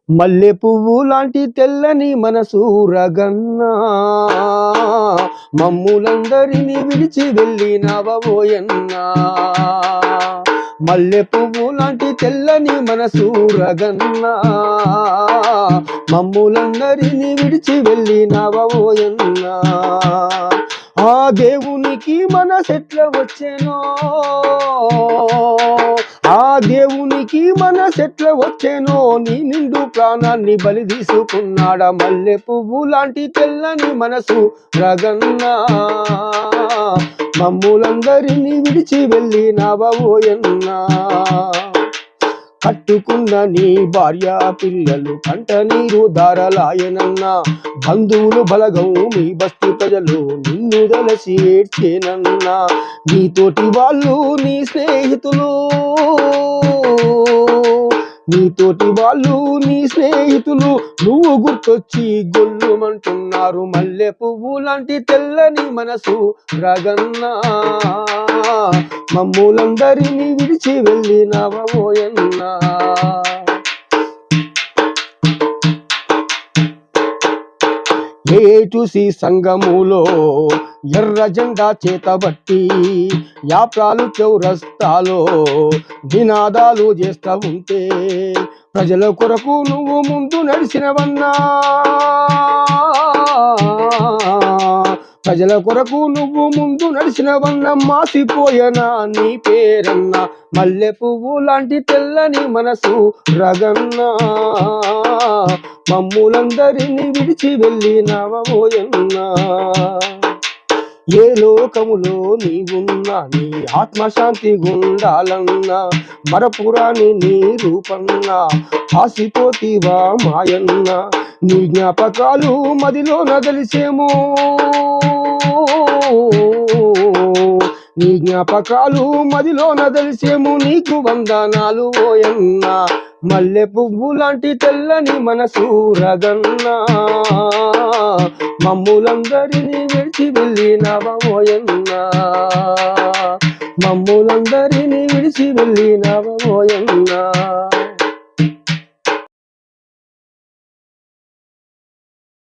మల్లె పువ్వు లాంటి తెల్లని మనసు రగన్నా, మమ్ములందరినీ విడిచి వెళ్ళినవోయన్నా. మల్లె పువ్వు లాంటి తెల్లని మనసు రగన్నా, మమ్ములందరినీ విడిచి వెళ్ళినవోయన్నా. ఆ దేవునికి మనసెట్ల వచ్చెనో, ఆ దేవునికి మనసెట్ల వచ్చెనో, నీ నిండు ప్రాణాన్ని బలి తీసుకున్నాడ. మల్లె పువ్వు లాంటి తెల్లని మనసు రగన్నా, మమ్ములందరినీ విడిచి వెళ్ళినవోయన్నా. కట్టుకున్న నీ భార్య పిల్లలు కంట నీరు దారలాయనన్నా. బంధువులు బలగం మీ బస్తీ ప్రజలు నిన్ను దలసి ఏడ్చేనన్నా. నీతోటి వాళ్ళు నీ స్నేహితులు, నీతోటి వాళ్ళు నీ స్నేహితులు నువ్వు గుర్తొచ్చి గొల్లుమంటున్నారు. మల్లె పువ్వు లాంటి తెల్లని మనసు రగన్నా, మమ్ములందరినీ విడిచి వెళ్ళినవోయన్నా. ఏటుసి సంగములో ఎర్ర జెండా చేతబట్టి యాప్రాలు చౌరస్తాలో నినాదాలు చేస్తా ఉంటే, ప్రజల కొరకు నువ్వు ముందు నడిచినవన్నా, ప్రజల కొరకు నువ్వు ముందు నడిచినవన్నా. మాసిపోయనా నీ పేరన్నా. మల్లె పువ్వు లాంటి తెల్లని మనసు రగన్నా, మమ్ములందరినీ విడిచి వెళ్ళినవోయన్నా. ఏ లోకములో నీవున్నా నీ ఆత్మశాంతి గుండాలన్నా, మరపురాని నీ రూపన్నా ఆసిపోతివా మాయన్నా. నీ జ్ఞాపకాలు మదిలో నదలిసేమో, నీ జ్ఞాపకాలు మదిలో నదలిసేము. నీకు వందనాలు ఓయన్నా. మల్లె పువ్వు లాంటి తెల్లని మనసు రగన్నా, మమ్ములందరినీ విడిచి వెళ్ళినవోయన్నా, మమ్ములందరినీ విడిచి వెళ్ళినవోయన్నా.